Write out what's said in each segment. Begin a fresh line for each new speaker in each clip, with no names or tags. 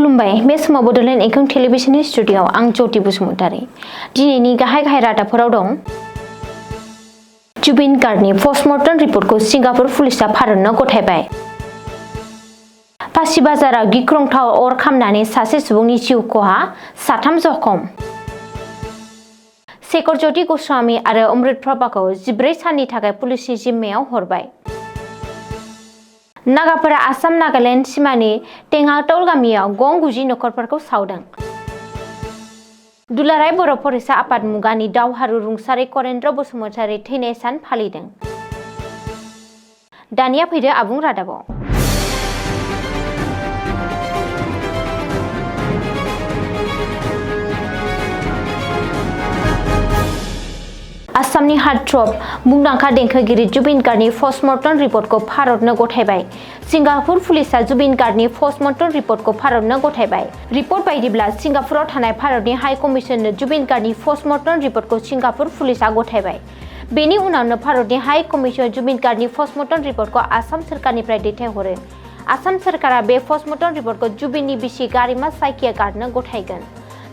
खुलुमबाय बे समाव बडोलेण्ड एंखं टेलिभिजननि स्टुडिय'आव आं ज्योति बसुमतारी दिनैनि गाहाय रादाबफोराव दं जुबिन गार्गनि पस्टमर्टम रिपर्टखौ सिंगापुर पुलिसआ भारतनो गथायबाय फासि बाजाराव गिख्रंथाव अर खामनानै सासे सुबुंनि जिउ खहा 3 जखम शेखर ज्योति गस्वामी आरो अमृत प्रभाखौ 14 साननि थाखाय पुलिसनि जिम्मायाव हरबाय नागाफोरा आसाम नागालेण्ड सिमानि टेङाटल गामियाव गं 90 नखरफोरखौ सावदों दुलाराय बर' फरायसा आफाद मुगानि दावहारु रुंसारि करेन्द्र बसुमतारी थैनाय सान फालिदों दानिया फैदो आबुं रादाबाव आसामनि हार्टथ्रब मुंदांखा देंखोगिरि जुबिन गार्गनि पस्टमर्टम रिपर्टखौ भारतनो गथायबाय सिंगापुर पुलिसआ जुबिन गार्गनि पस्टमर्टम रिपर्टखौ भारतनो गथायबाय रिपर्ट बायदिब्ला सिंगापुराव थानाय भारतनि हाई कमिसननो जुबिन गार्गनि पस्टमर्टम रिपर्टखौ सिंगापुर पुलिसआ गथायबाय बेनि उनावनो भारतनि हाई कमिसन जुबिन गार्गनि पस्टमर्टम रिपर्टखौ आसाम सोरखारनिफ्राय दैथायहरो आसाम सोरखारा बे पस्टमर्टम रिपर्टखौ जुबिननि बिसि गारिमा साइकिया गार्गनो गथायगोन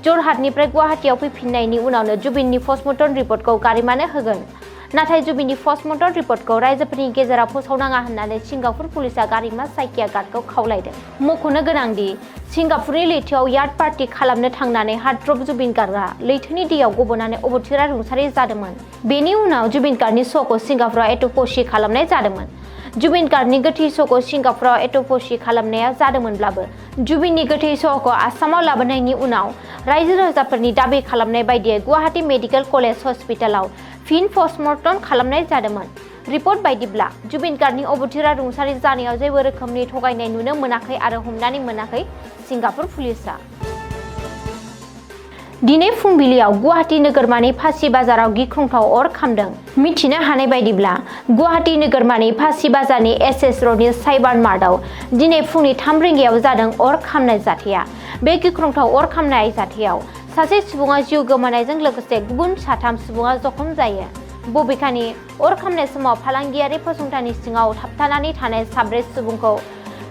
जरहाटनिफ्राय गुवाहाटीयाव फैफिननायनि उनावनो जुबिननि पस्टमर्टम रिपर्टखौ गारिमानो होगोन नाथाय जुबिननि पस्टमर्टम रिपर्टखौ रायजोफोरनि गेजेराव फोसावनाङा होननानै सिंगापुर पुलिसआ गारिमा साइकिया गार्गखौ खावलायदों मख'नो गोनांदि सिंगापुरनि लैथोआव याट पार्टी खालामनो थांनानै हार्टथ्रब जुबिन गार्गआ लैथोनि दैयाव गबनानै अबथिरा रुंसारि जादोंमोन बेनि उनाव जुबिन गार्गनि श'खौ सिंगापुराव एट'प'सि खालामनाय जादोंमोन जुबिन गार्गनि गोथै श'खौ सिंगापुराव एट'प'सि खालामनाया जादोंमोनब्लाबो जुबिननि गोथै श'खौ आसामाव लाबोनायनि उनाव रायजो राजाफोरनि दाबि खालामनाय बायदियै गुवाहाटी मेडिकेल कलेज हस्पिटालाव फिन पस्टमर्टम खालामनाय जादोंमोन रिपर्ट बायदिब्ला जुबिन गार्गनि अबथिरा रुंसारि जानायाव जेबो रोखोमनि थगायनाय नुनो मोनाखै आरो हमनानै मोनाखै सिंगापुर पुलिसआ दिनै फुंबिलियाव गुवाहाटी नोगोरमानि फासि बाजाराव गिख्रंथाव अर खामदों मिथिनो हानाय बायदिब्ला गुवाहाटी नोगोरमानि फासि बाजारनि एसएस रडनि साइबार मार्टआव दिनै फुंनि 3 रिंगायाव जादों अर खामनाय जाथाया बे गिख्रंथाव अर खामनाय जाथायाव सासे सुबुङा जिउ गोमानायजों लोगोसे गुबुन 3 सुबुङा जखम जायो बबेखानि अर खामनाय समाव फालांगियारि फसंथाननि सिङाव थाबथानानै थानाय 14 सुबुंखौ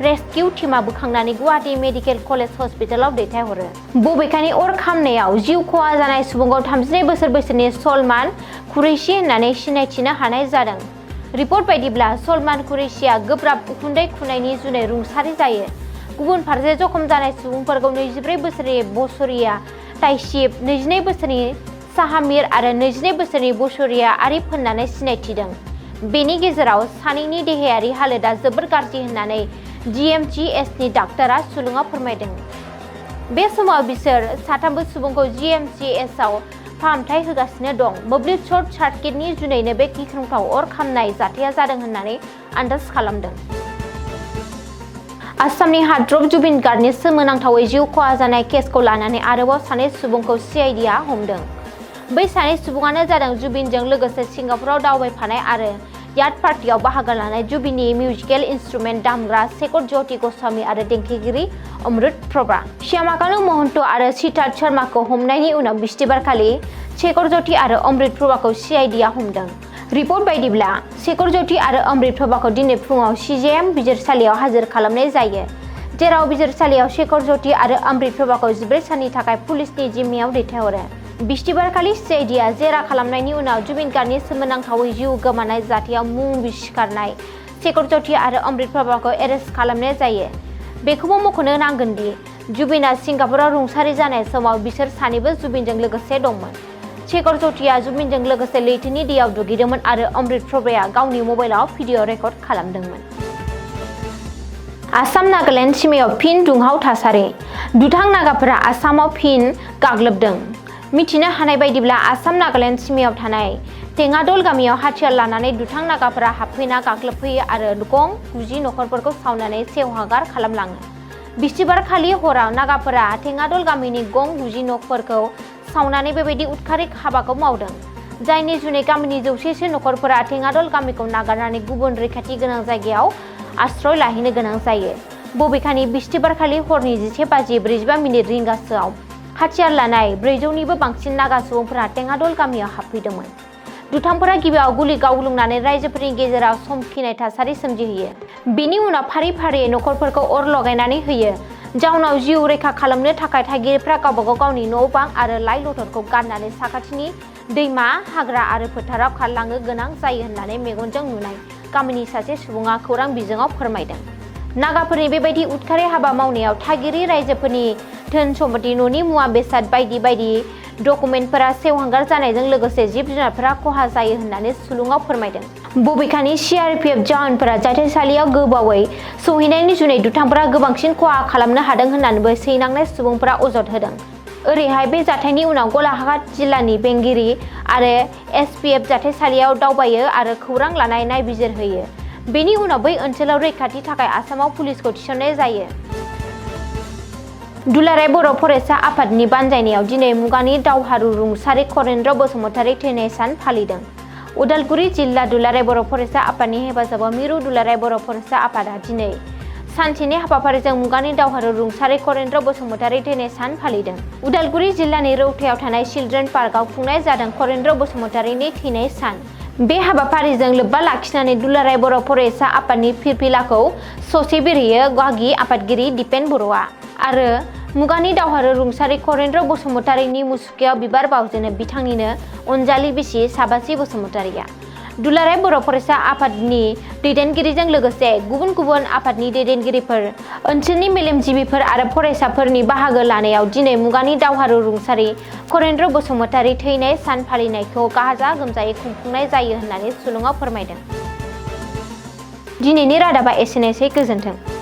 रेस्किउ टीमा बोखांनानै गुवाहाटी मेडिकेल कलेज हस्पिटालाव दैथायहरो बबेखानि अर खामनायाव जिउ खहा जानाय सुबुंखौ 32 बोसोर बैसोनि सलमान कुरैशी होननानै सिनायथिनो हानाय जादों रिपर्ट बायदिब्ला सलमान कुरैशीया गोब्राब उखुन्दै खुनायनि जुनै रुंसारि जायो गुबुन फारसे जखम जानाय सुबुंफोरखौ 24 बोसोरनि बसरिया ताइसिब 22 बोसोरनि साहामिर आरो 22 बोसोरनि बसरिया आरिफ होननानै सिनायथिदों बेनि गेजेराव सानैनि देहायारि हालोदा जोबोर गाज्रि होननानै जीएमसीएसनि डाक्टरा सुलुङाव फोरमायदों बे समाव बिसोर 3 सुबुंखौ जीएमसीएसआव फाहामथाय होगासिनो दं मोब्लिब सर्ट सार्किटनि जुनैनो बे गिख्रंथाव अर खामनाय जाथाया जादों होननानै आन्दाज खालामदों आसामनि हार्टथ्रब जुबिन गार्गनि सोमोनांथावै जिउ खहा जानाय केसखौ लानानै आरोबाव 2 सुबुंखौ सीआईडीआ हमदों बै 2 सुबुङानो जादों जुबिनजों लोगोसे सिंगापुराव दावबायफानाय आरो याट पार्टीआव बाहागो लानाय जुबिननि मिउजिकेल इन्स्ट्रुमेन्ट दामग्रा शेखर ज्योति गस्वामी आरो देंखोगिरि अमृत प्रभा श्यामाकानु महन्त आरो सिद्धार्थ शर्माखौ हमनायनि उनाव बिस्तिबारखालि शेखर ज्योति आरो अमृत प्रभाखौ सीआईडीआ हमदों रिपर्ट बायदिब्ला शेखर ज्योति आरो अमृत प्रभाखौ दिनै फुङाव सीजेएम बिजिरसालियाव हाजिर खालामनाय जायो जेराव बिजिरसालियाव शेखर ज्योति आरो अमृत प्रभाखौ 14 साननि थाखाय पुलिसनि जिम्मायाव दैथायहरो बिस्तिबारखालि सीआईडीआ जेरा खालामनायनि उनाव जुबिन गार्गनि सोमोनांथावै जिउ गोमानाय जाथायाव मुं सिखारनाय शेखर ज्योति आरो अमृत प्रभाखौ एरेस्ट खालामनाय जायो बेखौबो मख'नो नांगोन दि जुबिनआ सिंगापुराव रुंसारि जानाय समाव बिसोर सानैबो जुबिनजों लोगोसे दंमोन शेखर ज्योतिया जुबिनजों लोगोसे लैथोनि दैयाव दुगैदोंमोन आरो अमृत प्रभाया गावनि मबाइलाव भिडिअ रेकर्ड खालामदोंमोन आसाम नागालेण्ड सिमायाव फिन दुंहाव थासारि दुथां नागाफोरा आसामाव फिन गाग्लोबदों मिथिनो हानाय बायदिब्ला आसाम नागालेण्ड सिमायाव थानाय टेङाटल गामियाव हाथियार लानानै दुथां नागाफोरा हाबफैना गाग्लोबफैयो आरो गं 90 नखरफोरखौ सावनानै सेवहांगार खालामलाङो बिस्तिबारखालि हराव नागाफोरा टेङाटल गामिनि गं 90 न'फोरखौ सावनानै बेबायदि उदखारिक हाबाखौ मावदों जायनि जुनै गामिनि 100सो नखरफोरा टेङाटल गामिखौ नागारनानै गुबुन रैखाथि गोनां जायगायाव आश्रय लाहैनो गोनां जायो बबेखानि बिस्तिबारखालि हरनि 11:45 रिंगासोआव हाथियार लानाय 400निबो बांसिन नागा सुबुंफोरा टेङाटल गामियाव हाबफैदोंमोन दुथांफोरा गिबियाव गुलि गावलुंनानै रायजोफोरनि गेजेराव समखिनाय थासारि सोमजिहोयो बेनि उनाव फारि फारियै नखरफोरखौ अर लगायनानै होयो जाउनाव जिउ रैखा खालामनो थाखाय थागिरिफ्रा गावनि न' बां आरो लाइ लथरखौ गारनानै साखाथिनि दैमा हाग्रा आरो फोथाराव खारलांनो गोनां जायो होननानै मेगनजों नुनाय गामिनि सासे सुबुङा खौरां बिजोङाव फोरमायदों। नागाफोरनि बेबायदि उदखारि हाबा मावनायाव थागिरि रायजोफोरनि धोन सम्पति न'नि मुवा बेसाद बायदि डकुमेन्टफोरा सेवहांगार जानायजों लोगोसे जिब जुनारफोरा खहा जायो होननानै सुलुङाव फोरमायदों। बबेखानि CRPF जवानफोरा जाथायसालियाव गोबावै सौहैनायनि जुनै दुथांफोरा गोबांसिन खहा खालामनो हादों होननानैबो सैनांनाय सुबुंफोरा अजद होदों। ओरैहाय बे जाथायनि उनाव गलाघाट जिल्लानि बेंगिरि आरो SPF जाथायसालियाव दावबायो आरो खौरां लानाय नायबिजिरहोयो। बेनि उनाव बै ओनसोलाव रैखाथि थाखाय आसामाव पुलिसखौ थिसननाय जायो। दुलाराय बर' फरायसा आफादनि बानजायनायाव दिनै मुगानि दावहारु रुंसारि करेन्द्र बसुमतारी थैनाय सान फालिदों। उदालगुरि जिल्ला दुलाराय बर' फरायसा आफादनि हेफाजाबाव मिरु दुलाराय बर' फरायसा आफादा दिनै सानसेनि हाबाफारिजों मुगानि दावहारु रुंसारि करेन्द्र बसुमतारी थैनाय सान फालिदों। उदालगुरि जिल्लानि रौतायाव थानाय चिल्ड्रेन पार्कआव खुंनाय जादों करेन्द्र बसुमतारीनि थैनाय सान। बे हाबाफारिजों लोब्बा लाखिनानै दुलाराय बर' फरायसा आफादनि फिरफिलाखौ ससे बिरहोयो गागि आफादगिरि दिपेन बर'आ आरो मुगानि दावहारु रुंसारि करेन्द्र बसुमतारीनि मुसुखायाव बिबार बावजेनो बिथांनिनो अनजालि बिसि साबासि बसुमतारीया। दुलाराय बर' फरायसा आफादनि दैदेनगिरिजों लोगोसे गुबुन गुबुन आफादनि दैदेनगिरिफोर, ओनसोलनि मेलेमजिबिफोर आरो फरायसाफोरनि बाहागो लानायाव दिनै मुगानि दावहारु रुंसारि करेन्द्र बसुमतारी थैनाय सान फालिनायखौ गाजा गोमजायै खुंफुंनाय जायो होननानै सुलुङाव फोरमायदों। दिनैनि रादाबा एसेनोसै, गोजोन्थों।